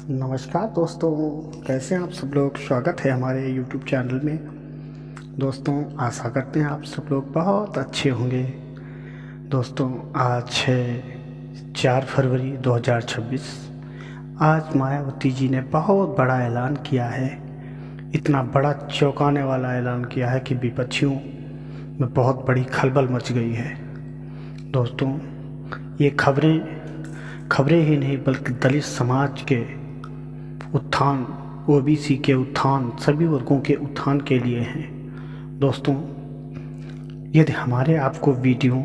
नमस्कार दोस्तों, कैसे हैं आप सब लोग। स्वागत है हमारे YouTube चैनल में। दोस्तों, आशा करते हैं आप सब लोग बहुत अच्छे होंगे। दोस्तों, आज है 4 फरवरी 2026। आज मायावती जी ने बहुत बड़ा ऐलान किया है। इतना बड़ा चौंकाने वाला ऐलान किया है कि विपक्षियों में बहुत बड़ी खलबल मच गई है। दोस्तों, ये खबरें ही नहीं बल्कि दलित समाज के उत्थान, ओबीसी के उत्थान, सभी वर्गों के उत्थान के लिए हैं। दोस्तों, यदि हमारे आपको वीडियो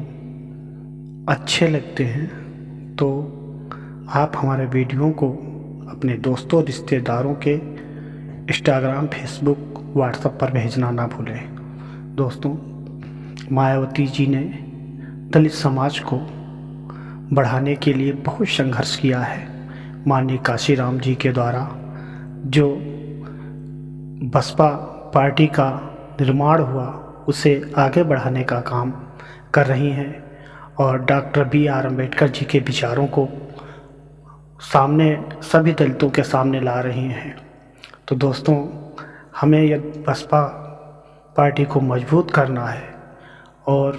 अच्छे लगते हैं तो आप हमारे वीडियो को अपने दोस्तों, रिश्तेदारों के इंस्टाग्राम, फेसबुक, व्हाट्सएप पर भेजना ना भूलें। दोस्तों, मायावती जी ने दलित समाज को बढ़ाने के लिए बहुत संघर्ष किया है। माननीय काशीराम जी के द्वारा जो बसपा पार्टी का निर्माण हुआ उसे आगे बढ़ाने का काम कर रही हैं और डॉक्टर BR अम्बेडकर जी के विचारों को सामने, सभी दलितों के सामने ला रही हैं। तो दोस्तों, हमें यह बसपा पार्टी को मजबूत करना है और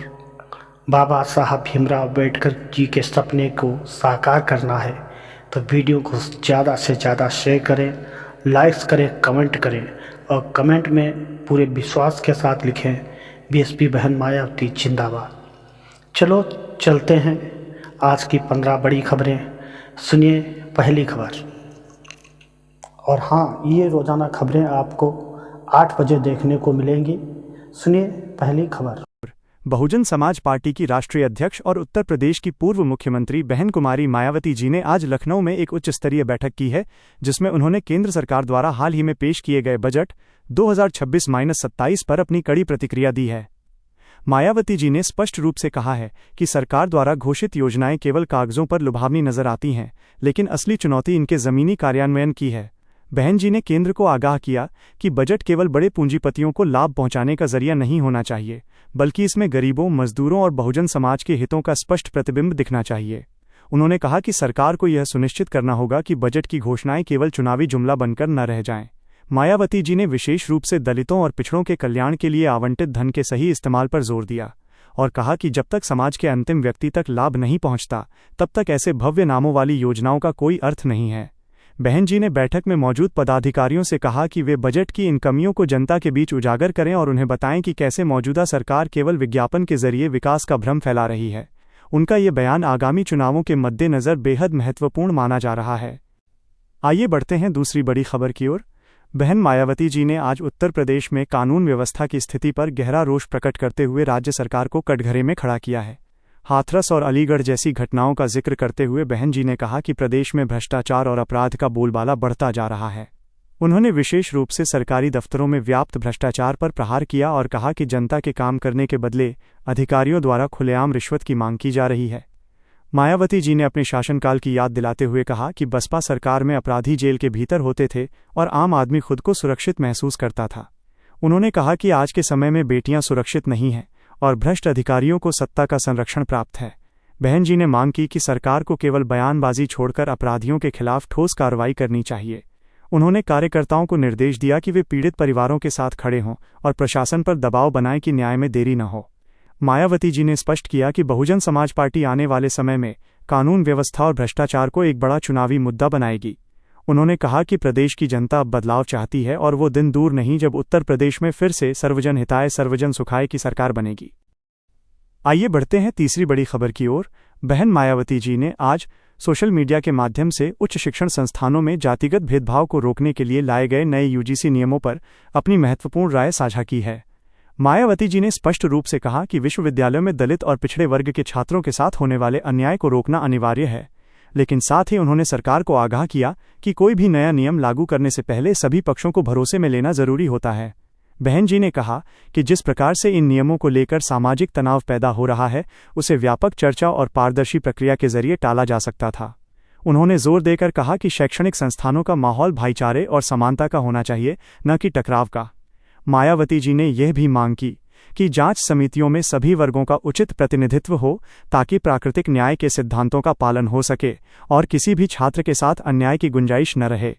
बाबा साहब भीमराव अम्बेडकर जी के सपने को साकार करना है। तो वीडियो को ज़्यादा से ज़्यादा शेयर करें, लाइक्स करें, कमेंट करें और कमेंट में पूरे विश्वास के साथ लिखें, बीएसपी बहन मायावती जिंदाबाद। चलो चलते हैं आज की 15 बड़ी खबरें। सुनिए पहली खबर। और हाँ, ये रोज़ाना खबरें आपको 8 बजे देखने को मिलेंगी। सुनिए पहली खबर। बहुजन समाज पार्टी की राष्ट्रीय अध्यक्ष और उत्तर प्रदेश की पूर्व मुख्यमंत्री बहन कुमारी मायावती जी ने आज लखनऊ में एक उच्च स्तरीय बैठक की है, जिसमें उन्होंने केंद्र सरकार द्वारा हाल ही में पेश किए गए बजट 2026-27 पर अपनी कड़ी प्रतिक्रिया दी है। मायावती जी ने स्पष्ट रूप से कहा है कि सरकार द्वारा घोषित योजनाएं केवल कागजों पर लुभावनी नजर आती हैं, लेकिन असली चुनौती इनके जमीनी कार्यान्वयन की है। बहन जी ने केंद्र को आगाह किया कि बजट केवल बड़े पूंजीपतियों को लाभ पहुंचाने का जरिया नहीं होना चाहिए, बल्कि इसमें गरीबों, मजदूरों और बहुजन समाज के हितों का स्पष्ट प्रतिबिंब दिखना चाहिए। उन्होंने कहा कि सरकार को यह सुनिश्चित करना होगा कि बजट की घोषणाएं केवल चुनावी जुमला बनकर न रह जाएं। मायावती जी ने विशेष रूप से दलितों और पिछड़ों के कल्याण के लिए आवंटित धन के सही इस्तेमाल पर जोर दिया और कहा कि जब तक समाज के अंतिम व्यक्ति तक लाभ नहीं पहुंचता, तब तक ऐसे भव्य नामों वाली योजनाओं का कोई अर्थ नहीं है। बहन जी ने बैठक में मौजूद पदाधिकारियों से कहा कि वे बजट की इन कमियों को जनता के बीच उजागर करें और उन्हें बताएं कि कैसे मौजूदा सरकार केवल विज्ञापन के जरिए विकास का भ्रम फैला रही है। उनका ये बयान आगामी चुनावों के मद्देनजर बेहद महत्वपूर्ण माना जा रहा है। आइए बढ़ते हैं दूसरी बड़ी खबर की ओर। बहन मायावती जी ने आज उत्तर प्रदेश में कानून व्यवस्था की स्थिति पर गहरा रोष प्रकट करते हुए राज्य सरकार को कटघरे में खड़ा किया है। हाथरस और अलीगढ़ जैसी घटनाओं का जिक्र करते हुए बहन जी ने कहा कि प्रदेश में भ्रष्टाचार और अपराध का बोलबाला बढ़ता जा रहा है। उन्होंने विशेष रूप से सरकारी दफ्तरों में व्याप्त भ्रष्टाचार पर प्रहार किया और कहा कि जनता के काम करने के बदले अधिकारियों द्वारा खुलेआम रिश्वत की मांग की जा रही है। मायावती जी ने अपने शासनकाल की याद दिलाते हुए कहा कि बसपा सरकार में अपराधी जेल के भीतर होते थे और आम आदमी खुद को सुरक्षित महसूस करता था। उन्होंने कहा कि आज के समय में बेटियां सुरक्षित नहीं हैं और भ्रष्ट अधिकारियों को सत्ता का संरक्षण प्राप्त है। बहन जी ने मांग की कि सरकार को केवल बयानबाजी छोड़कर अपराधियों के खिलाफ ठोस कार्रवाई करनी चाहिए। उन्होंने कार्यकर्ताओं को निर्देश दिया कि वे पीड़ित परिवारों के साथ खड़े हों और प्रशासन पर दबाव बनाएं कि न्याय में देरी न हो। मायावती जी ने स्पष्ट किया कि बहुजन समाज पार्टी आने वाले समय में कानून व्यवस्था और भ्रष्टाचार को एक बड़ा चुनावी मुद्दा बनाएगी। उन्होंने कहा कि प्रदेश की जनता अब बदलाव चाहती है और वो दिन दूर नहीं जब उत्तर प्रदेश में फिर से सर्वजन हिताय सर्वजन सुखाय की सरकार बनेगी। आइए बढ़ते हैं तीसरी बड़ी खबर की ओर। बहन मायावती जी ने आज सोशल मीडिया के माध्यम से उच्च शिक्षण संस्थानों में जातिगत भेदभाव को रोकने के लिए लाए गए नए UGC नियमों पर अपनी महत्वपूर्ण राय साझा की है। मायावती जी ने स्पष्ट रूप से कहा कि विश्वविद्यालयों में दलित और पिछड़े वर्ग के छात्रों के साथ होने वाले अन्याय को रोकना अनिवार्य है, लेकिन साथ ही उन्होंने सरकार को आगाह किया कि कोई भी नया नियम लागू करने से पहले सभी पक्षों को भरोसे में लेना जरूरी होता है। बहन जी ने कहा कि जिस प्रकार से इन नियमों को लेकर सामाजिक तनाव पैदा हो रहा है, उसे व्यापक चर्चा और पारदर्शी प्रक्रिया के जरिए टाला जा सकता था। उन्होंने जोर देकर कहा कि शैक्षणिक संस्थानों का माहौल भाईचारे और समानता का होना चाहिए, न कि टकराव का। मायावती जी ने यह भी मांग की कि जांच समितियों में सभी वर्गों का उचित प्रतिनिधित्व हो ताकि प्राकृतिक न्याय के सिद्धांतों का पालन हो सके और किसी भी छात्र के साथ अन्याय की गुंजाइश न रहे।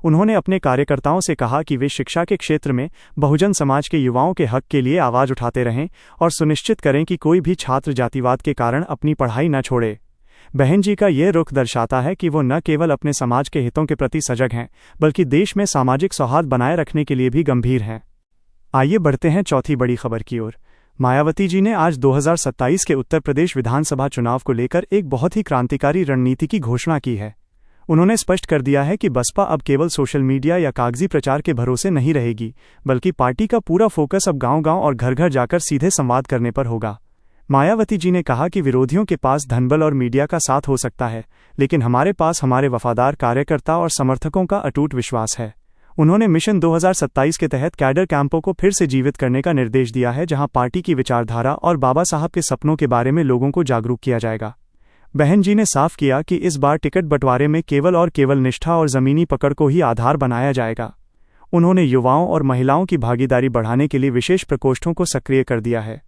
उन्होंने अपने कार्यकर्ताओं से कहा कि वे शिक्षा के क्षेत्र में बहुजन समाज के युवाओं के हक के लिए आवाज उठाते रहें और सुनिश्चित करें कि कोई भी छात्र जातिवाद के कारण अपनी पढ़ाई न छोड़े। बहन जी का यह रुख दर्शाता है कि वो न केवल अपने समाज के हितों के प्रति सजग हैं, बल्कि देश में सामाजिक सौहार्द बनाए रखने के लिए भी गंभीर हैं। आइए बढ़ते हैं चौथी बड़ी खबर की ओर। मायावती जी ने आज 2027 के उत्तर प्रदेश विधानसभा चुनाव को लेकर एक बहुत ही क्रांतिकारी रणनीति की घोषणा की है। उन्होंने स्पष्ट कर दिया है कि बसपा अब केवल सोशल मीडिया या कागजी प्रचार के भरोसे नहीं रहेगी, बल्कि पार्टी का पूरा फोकस अब गांव-गांव और घर-घर जाकर सीधे संवाद करने पर होगा। मायावती जी ने कहा कि विरोधियों के पास धनबल और मीडिया का साथ हो सकता है, लेकिन हमारे पास हमारे वफादार कार्यकर्ता और समर्थकों का अटूट विश्वास है। उन्होंने मिशन 2027 के तहत कैडर कैंपों को फिर से जीवित करने का निर्देश दिया है, जहां पार्टी की विचारधारा और बाबा साहब के सपनों के बारे में लोगों को जागरूक किया जाएगा। बहन जी ने साफ किया कि इस बार टिकट बंटवारे में केवल और केवल निष्ठा और जमीनी पकड़ को ही आधार बनाया जाएगा। उन्होंने युवाओं और महिलाओं की भागीदारी बढ़ाने के लिए विशेष प्रकोष्ठों को सक्रिय कर दिया है।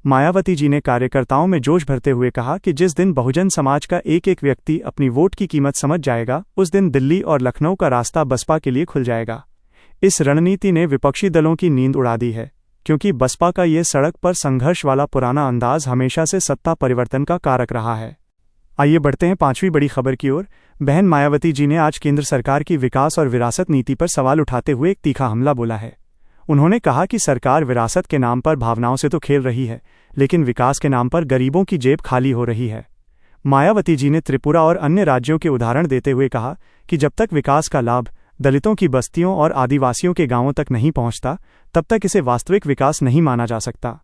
मायावती जी ने कार्यकर्ताओं में जोश भरते हुए कहा कि जिस दिन बहुजन समाज का एक एक व्यक्ति अपनी वोट की कीमत समझ जाएगा, उस दिन दिल्ली और लखनऊ का रास्ता बसपा के लिए खुल जाएगा। इस रणनीति ने विपक्षी दलों की नींद उड़ा दी है, क्योंकि बसपा का ये सड़क पर संघर्ष वाला पुराना अंदाज हमेशा से सत्ता परिवर्तन का कारक रहा है। आइए बढ़ते हैं पांचवी बड़ी खबर की ओर। बहन मायावती जी ने आज केंद्र सरकार की विकास और विरासत नीति पर सवाल उठाते हुए एक तीखा हमला बोला है। उन्होंने कहा कि सरकार विरासत के नाम पर भावनाओं से तो खेल रही है, लेकिन विकास के नाम पर गरीबों की जेब खाली हो रही है। मायावती जी ने त्रिपुरा और अन्य राज्यों के उदाहरण देते हुए कहा कि जब तक विकास का लाभ दलितों की बस्तियों और आदिवासियों के गांवों तक नहीं पहुंचता, तब तक इसे वास्तविक विकास नहीं माना जा सकता।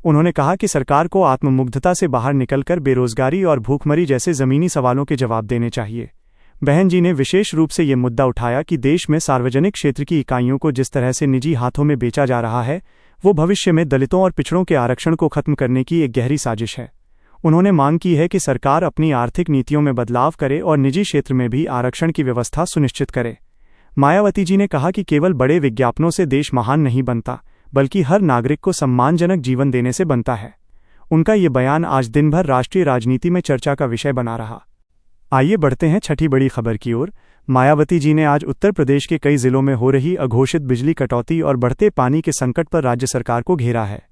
उन्होंने कहा कि सरकार को आत्ममुग्धता से बाहर निकलकर बेरोजगारी और भूखमरी जैसे जमीनी सवालों के जवाब देने चाहिए। बहन जी ने विशेष रूप से ये मुद्दा उठाया कि देश में सार्वजनिक क्षेत्र की इकाइयों को जिस तरह से निजी हाथों में बेचा जा रहा है, वो भविष्य में दलितों और पिछड़ों के आरक्षण को खत्म करने की एक गहरी साजिश है। उन्होंने मांग की है कि सरकार अपनी आर्थिक नीतियों में बदलाव करे और निजी क्षेत्र में भी आरक्षण की व्यवस्था सुनिश्चित करे। मायावती जी ने कहा कि केवल बड़े विज्ञापनों से देश महान नहीं बनता, बल्कि हर नागरिक को सम्मानजनक जीवन देने से बनता है। उनका ये बयान आज दिन भर राष्ट्रीय राजनीति में चर्चा का विषय बना रहा। आइए बढ़ते हैं छठी बड़ी खबर की ओर। मायावती जी ने आज उत्तर प्रदेश के कई जिलों में हो रही अघोषित बिजली कटौती और बढ़ते पानी के संकट पर राज्य सरकार को घेरा है।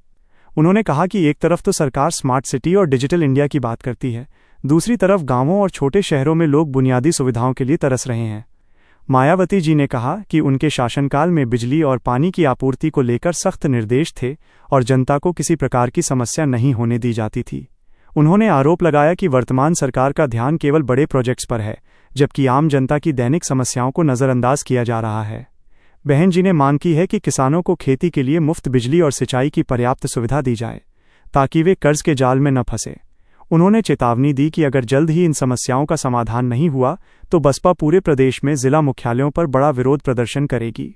उन्होंने कहा कि एक तरफ तो सरकार स्मार्ट सिटी और डिजिटल इंडिया की बात करती है, दूसरी तरफ गांवों और छोटे शहरों में लोग बुनियादी सुविधाओं के लिए तरस रहे हैं। मायावती जी ने कहा कि उनके शासनकाल में बिजली और पानी की आपूर्ति को लेकर सख्त निर्देश थे और जनता को किसी प्रकार की समस्या नहीं होने दी जाती थी। उन्होंने आरोप लगाया कि वर्तमान सरकार का ध्यान केवल बड़े प्रोजेक्ट्स पर है, जबकि आम जनता की दैनिक समस्याओं को नज़रअंदाज किया जा रहा है। बहन जी ने मांग की है कि किसानों को खेती के लिए मुफ्त बिजली और सिंचाई की पर्याप्त सुविधा दी जाए, ताकि वे कर्ज के जाल में न फंसे। उन्होंने चेतावनी दी कि अगर जल्द ही इन समस्याओं का समाधान नहीं हुआ, तो बसपा पूरे प्रदेश में जिला मुख्यालयों पर बड़ा विरोध प्रदर्शन करेगी।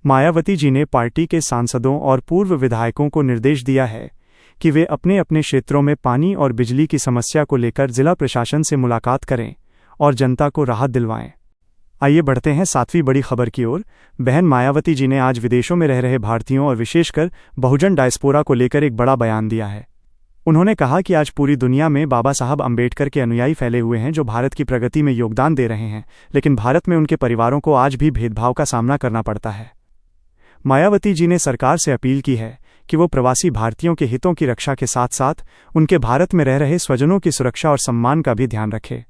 मायावती जी ने पार्टी के सांसदों और पूर्व विधायकों को निर्देश दिया है कि वे अपने अपने क्षेत्रों में पानी और बिजली की समस्या को लेकर जिला प्रशासन से मुलाकात करें और जनता को राहत दिलवाएं। आइए बढ़ते हैं सातवीं बड़ी खबर की ओर। बहन मायावती जी ने आज विदेशों में रह रहे भारतीयों और विशेषकर बहुजन डायस्पोरा को लेकर एक बड़ा बयान दिया है। उन्होंने कहा कि आज पूरी दुनिया में बाबा साहब अम्बेडकर के अनुयायी फैले हुए हैं, जो भारत की प्रगति में योगदान दे रहे हैं, लेकिन भारत में उनके परिवारों को आज भी भेदभाव का सामना करना पड़ता है। मायावती जी ने सरकार से अपील की है कि वो प्रवासी भारतीयों के हितों की रक्षा के साथ साथ उनके भारत में रह रहे स्वजनों की सुरक्षा और सम्मान का भी ध्यान रखे।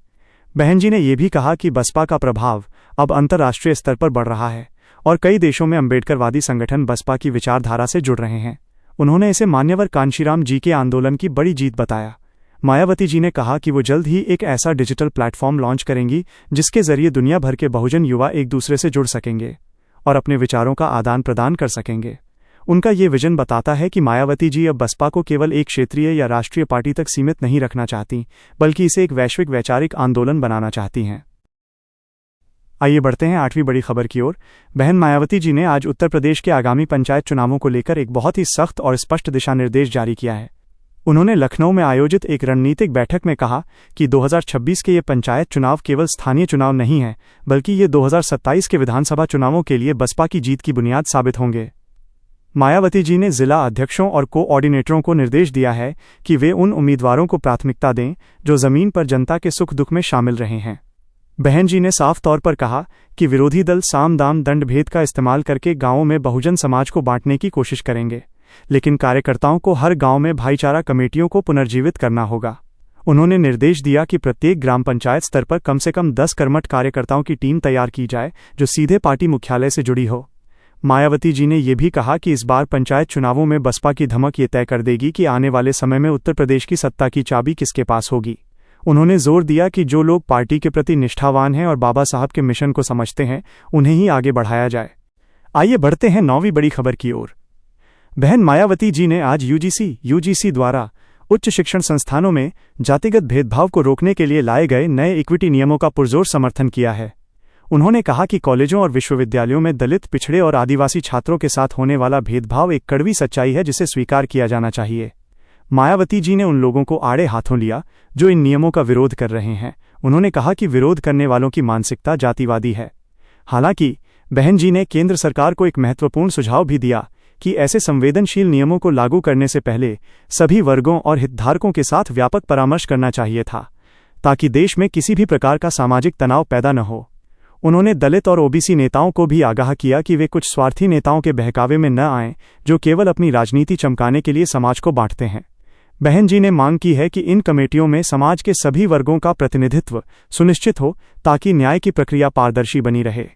बहन जी ने यह भी कहा कि बसपा का प्रभाव अब अंतर्राष्ट्रीय स्तर पर बढ़ रहा है और कई देशों में अम्बेडकरवादी संगठन बसपा की विचारधारा से जुड़ रहे हैं। उन्होंने इसे मान्यवर कांशीराम जी के आंदोलन की बड़ी जीत बताया। मायावती जी ने कहा कि वो जल्द ही एक ऐसा डिजिटल प्लेटफॉर्म लॉन्च करेंगी जिसके जरिए दुनिया भर के बहुजन युवा एक दूसरे से जुड़ सकेंगे और अपने विचारों का आदान प्रदान कर सकेंगे। उनका ये विजन बताता है कि मायावती जी अब बसपा को केवल एक क्षेत्रीय या राष्ट्रीय पार्टी तक सीमित नहीं रखना चाहती, बल्कि इसे एक वैश्विक वैचारिक आंदोलन बनाना चाहती हैं। आइए बढ़ते हैं आठवीं बड़ी खबर की ओर। बहन मायावती जी ने आज उत्तर प्रदेश के आगामी पंचायत चुनावों को लेकर एक बहुत ही सख्त और स्पष्ट दिशा निर्देश जारी किया है। उन्होंने लखनऊ में आयोजित एक रणनीतिक बैठक में कहा कि 2026 के ये पंचायत चुनाव केवल स्थानीय चुनाव नहीं है, बल्कि ये 2027 के विधानसभा चुनावों के लिए बसपा की जीत की बुनियाद साबित होंगे। मायावती जी ने जिला अध्यक्षों और कोऑर्डिनेटरों को निर्देश दिया है कि वे उन उम्मीदवारों को प्राथमिकता दें जो जमीन पर जनता के सुख दुख में शामिल रहे हैं। बहन जी ने साफ तौर पर कहा कि विरोधी दल साम दाम दंड भेद का इस्तेमाल करके गांवों में बहुजन समाज को बांटने की कोशिश करेंगे, लेकिन कार्यकर्ताओं को हर गांव में भाईचारा कमेटियों को पुनर्जीवित करना होगा। उन्होंने निर्देश दिया कि प्रत्येक ग्राम पंचायत स्तर पर कम से कम 10 कर्मठ कार्यकर्ताओं की टीम तैयार की जाए जो सीधे पार्टी मुख्यालय से जुड़ी हो। मायावती जी ने यह भी कहा कि इस बार पंचायत चुनावों में बसपा की धमक ये तय कर देगी कि आने वाले समय में उत्तर प्रदेश की सत्ता की चाबी किसके पास होगी। उन्होंने जोर दिया कि जो लोग पार्टी के प्रति निष्ठावान हैं और बाबा साहब के मिशन को समझते हैं, उन्हें ही आगे बढ़ाया जाए। आइए बढ़ते हैं 9वीं बड़ी खबर की ओर। बहन मायावती जी ने आज यूजीसी द्वारा उच्च शिक्षण संस्थानों में जातिगत भेदभाव को रोकने के लिए लाए गए नए इक्विटी नियमों का पुरजोर समर्थन किया है। उन्होंने कहा कि कॉलेजों और विश्वविद्यालयों में दलित, पिछड़े और आदिवासी छात्रों के साथ होने वाला भेदभाव एक कड़वी सच्चाई है जिसे स्वीकार किया जाना चाहिए। मायावती जी ने उन लोगों को आड़े हाथों लिया जो इन नियमों का विरोध कर रहे हैं। उन्होंने कहा कि विरोध करने वालों की मानसिकता जातिवादी है। हालांकि बहन जी ने केंद्र सरकार को एक महत्वपूर्ण सुझाव भी दिया कि ऐसे संवेदनशील नियमों को लागू करने से पहले सभी वर्गों और हितधारकों के साथ व्यापक परामर्श करना चाहिए था, ताकि देश में किसी भी प्रकार का सामाजिक तनाव पैदा न हो। उन्होंने दलित और ओबीसी नेताओं को भी आगाह किया कि वे कुछ स्वार्थी नेताओं के बहकावे में न आएं जो केवल अपनी राजनीति चमकाने के लिए समाज को बांटते हैं। बहन जी ने मांग की है कि इन कमेटियों में समाज के सभी वर्गों का प्रतिनिधित्व सुनिश्चित हो ताकि न्याय की प्रक्रिया पारदर्शी बनी रहे।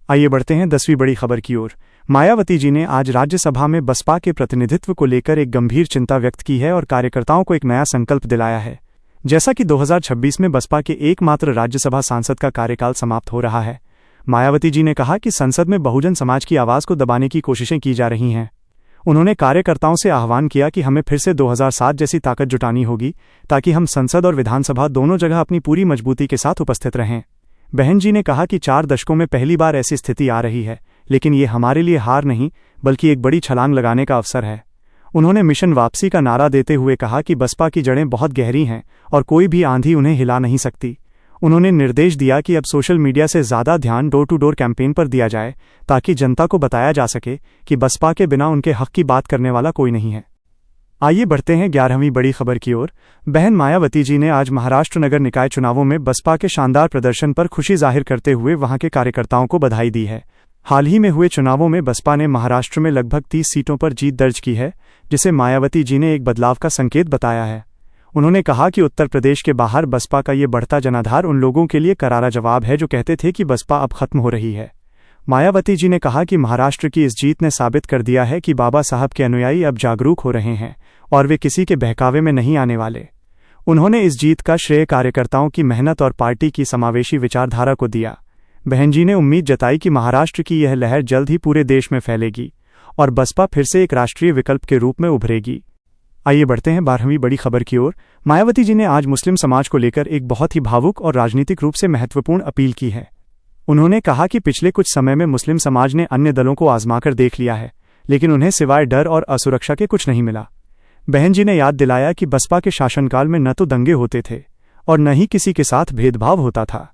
आइए बढ़ते हैं 10वीं बड़ी खबर की ओर। मायावती जी ने आज राज्यसभा में बसपा के प्रतिनिधित्व को लेकर एक गंभीर चिंता व्यक्त की है और कार्यकर्ताओं को एक नया संकल्प दिलाया है। जैसा कि 2026 में बसपा के एकमात्र राज्यसभा सांसद का कार्यकाल समाप्त हो रहा है, मायावती जी ने कहा कि संसद में बहुजन समाज की आवाज को दबाने की कोशिशें की जा रही हैं। उन्होंने कार्यकर्ताओं से आह्वान किया कि हमें फिर से 2007 जैसी ताकत जुटानी होगी ताकि हम संसद और विधानसभा दोनों जगह अपनी पूरी मजबूती के साथ उपस्थित रहें। बहन जी ने कहा कि 4 दशकों में पहली बार ऐसी स्थिति आ रही है, लेकिन ये हमारे लिए हार नहीं बल्कि एक बड़ी छलांग लगाने का अवसर है। उन्होंने मिशन वापसी का नारा देते हुए कहा कि बसपा की जड़ें बहुत गहरी हैं और कोई भी आंधी उन्हें हिला नहीं सकती। उन्होंने निर्देश दिया कि अब सोशल मीडिया से ज़्यादा ध्यान डोर टू डोर कैंपेन पर दिया जाए ताकि जनता को बताया जा सके कि बसपा के बिना उनके हक की बात करने वाला कोई नहीं है। आइए बढ़ते हैं 11वीं बड़ी खबर की ओर। बहन मायावती जी ने आज महाराष्ट्र नगर निकाय चुनावों में बसपा के शानदार प्रदर्शन पर खुशी जाहिर करते हुए वहां के कार्यकर्ताओं को बधाई दी है। हाल ही में हुए चुनावों में बसपा ने महाराष्ट्र में लगभग 30 सीटों पर जीत दर्ज की है, जिसे मायावती जी ने एक बदलाव का संकेत बताया है। उन्होंने कहा कि उत्तर प्रदेश के बाहर बसपा का ये बढ़ता जनाधार उन लोगों के लिए करारा जवाब है जो कहते थे कि बसपा अब खत्म हो रही है। मायावती जी ने कहा कि महाराष्ट्र की इस जीत ने साबित कर दिया है कि बाबा साहब के अनुयायी अब जागरूक हो रहे हैं और वे किसी के बहकावे में नहीं आने वाले। उन्होंने इस जीत का श्रेय कार्यकर्ताओं की मेहनत और पार्टी की समावेशी विचारधारा को दिया। बहन जी ने उम्मीद जताई कि महाराष्ट्र की यह लहर जल्द ही पूरे देश में फैलेगी और बसपा फिर से एक राष्ट्रीय विकल्प के रूप में उभरेगी। आइए बढ़ते हैं 12वीं बड़ी खबर की ओर। मायावती जी ने आज मुस्लिम समाज को लेकर एक बहुत ही भावुक और राजनीतिक रूप से महत्वपूर्ण अपील की है। उन्होंने कहा कि पिछले कुछ समय में मुस्लिम समाज ने अन्य दलों को आजमाकर देख लिया है, लेकिन उन्हें सिवाय डर और असुरक्षा के कुछ नहीं मिला। बहन जी ने याद दिलाया कि बसपा के शासनकाल में न तो दंगे होते थे और न ही किसी के साथ भेदभाव होता था।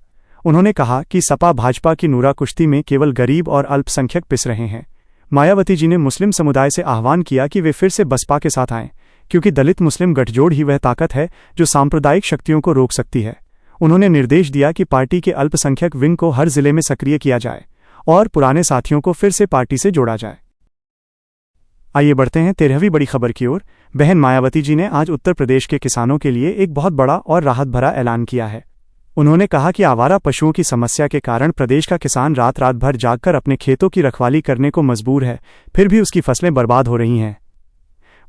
उन्होंने कहा कि सपा भाजपा की नूरा कुश्ती में केवल गरीब और अल्पसंख्यक पिस रहे हैं। मायावती जी ने मुस्लिम समुदाय से आह्वान किया कि वे फिर से बसपा के साथ आएं, क्योंकि दलित मुस्लिम गठजोड़ ही वह ताकत है जो सांप्रदायिक शक्तियों को रोक सकती है। उन्होंने निर्देश दिया कि पार्टी के अल्पसंख्यक विंग को हर जिले में सक्रिय किया जाए और पुराने साथियों को फिर से पार्टी से जोड़ा जाए। आइए बढ़ते हैं 13वीं बड़ी खबर की ओर। बहन मायावती जी ने आज उत्तर प्रदेश के किसानों के लिए एक बहुत बड़ा और राहत भरा ऐलान किया है। उन्होंने कहा कि आवारा पशुओं की समस्या के कारण प्रदेश का किसान रात रात भर जागकर अपने खेतों की रखवाली करने को मजबूर है, फिर भी उसकी फसलें बर्बाद हो रही हैं।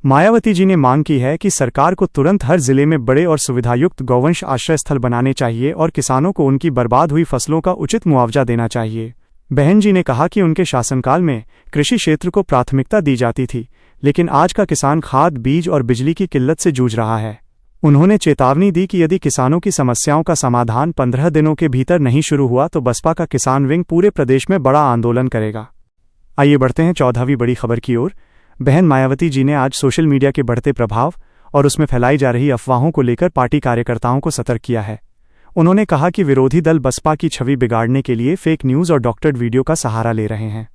मायावती जी ने मांग की है कि सरकार को तुरंत हर जिले में बड़े और सुविधायुक्त गौवंश आश्रय स्थल बनाने चाहिए और किसानों को उनकी बर्बाद हुई फसलों का उचित मुआवजा देना चाहिए। बहन जी ने कहा कि उनके शासनकाल में कृषि क्षेत्र को प्राथमिकता दी जाती थी, लेकिन आज का किसान खाद, बीज और बिजली की किल्लत से जूझ रहा है। उन्होंने चेतावनी दी कि यदि किसानों की समस्याओं का समाधान 15 दिनों के भीतर नहीं शुरू हुआ तो बसपा का किसान विंग पूरे प्रदेश में बड़ा आंदोलन करेगा। आइए बढ़ते हैं 14वीं बड़ी खबर की ओर। बहन मायावती जी ने आज सोशल मीडिया के बढ़ते प्रभाव और उसमें फैलाई जा रही अफवाहों को लेकर पार्टी कार्यकर्ताओं को सतर्क किया है। उन्होंने कहा कि विरोधी दल बसपा की छवि बिगाड़ने के लिए फेक न्यूज़ और डॉक्टर्ड वीडियो का सहारा ले रहे हैं।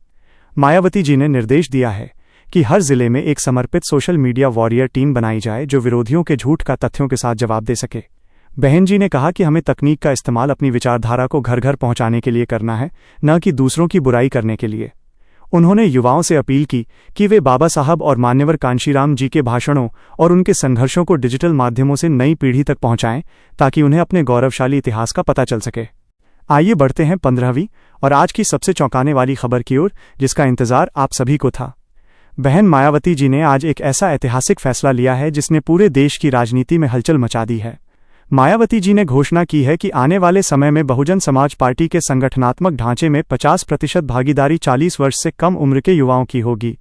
मायावती जी ने निर्देश दिया है कि हर जिले में एक समर्पित सोशल मीडिया वॉरियर टीम बनाई जाए जो विरोधियों के झूठ का तथ्यों के साथ जवाब दे सके। बहन जी ने कहा कि हमें तकनीक का इस्तेमाल अपनी विचारधारा को घर घर पहुंचाने के लिए करना है, न कि दूसरों की बुराई करने के लिए। उन्होंने युवाओं से अपील की कि वे बाबा साहब और मान्यवर कांशीराम जी के भाषणों और उनके संघर्षों को डिजिटल माध्यमों से नई पीढ़ी तक पहुंचाएं ताकि उन्हें अपने गौरवशाली इतिहास का पता चल सके। आइए बढ़ते हैं 15वीं और आज की सबसे चौंकाने वाली खबर की ओर, जिसका इंतजार आप सभी को था। बहन मायावती जी ने आज एक ऐसा ऐतिहासिक फैसला लिया है जिसने पूरे देश की राजनीति में हलचल मचा दी है। मायावती जी ने घोषणा की है कि आने वाले समय में बहुजन समाज पार्टी के संगठनात्मक ढांचे में 50% भागीदारी 40 वर्ष से कम उम्र के युवाओं की होगी।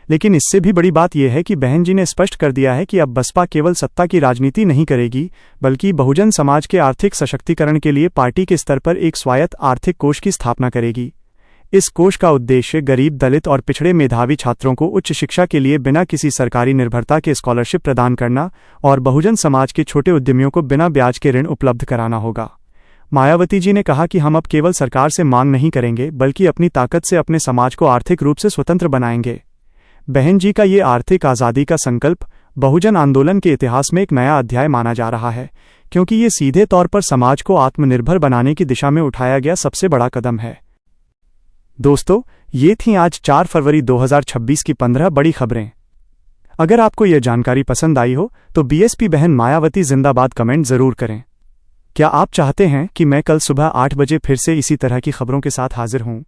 लेकिन इससे भी बड़ी बात यह है कि बहन जी ने स्पष्ट कर दिया है कि अब बसपा केवल सत्ता की राजनीति नहीं करेगी, बल्कि बहुजन समाज के आर्थिक सशक्तिकरण के लिए पार्टी के स्तर पर एक स्वायत्त आर्थिक कोष की स्थापना करेगी। इस कोष का उद्देश्य गरीब, दलित और पिछड़े मेधावी छात्रों को उच्च शिक्षा के लिए बिना किसी सरकारी निर्भरता के स्कॉलरशिप प्रदान करना और बहुजन समाज के छोटे उद्यमियों को बिना ब्याज के ऋण उपलब्ध कराना होगा। मायावती जी ने कहा कि हम अब केवल सरकार से मांग नहीं करेंगे, बल्कि अपनी ताकत से अपने समाज को आर्थिक रूप से स्वतंत्र बनाएंगे। बहन जी का ये आर्थिक आज़ादी का संकल्प बहुजन आंदोलन के इतिहास में एक नया अध्याय माना जा रहा है, क्योंकि ये सीधे तौर पर समाज को आत्मनिर्भर बनाने की दिशा में उठाया गया सबसे बड़ा कदम है। दोस्तों, ये थी आज 4 फरवरी 2026 की 15 बड़ी खबरें। अगर आपको यह जानकारी पसंद आई हो तो बीएसपी बहन मायावती जिंदाबाद कमेंट जरूर करें। क्या आप चाहते हैं कि मैं कल सुबह 8 बजे फिर से इसी तरह की खबरों के साथ हाजिर हूं?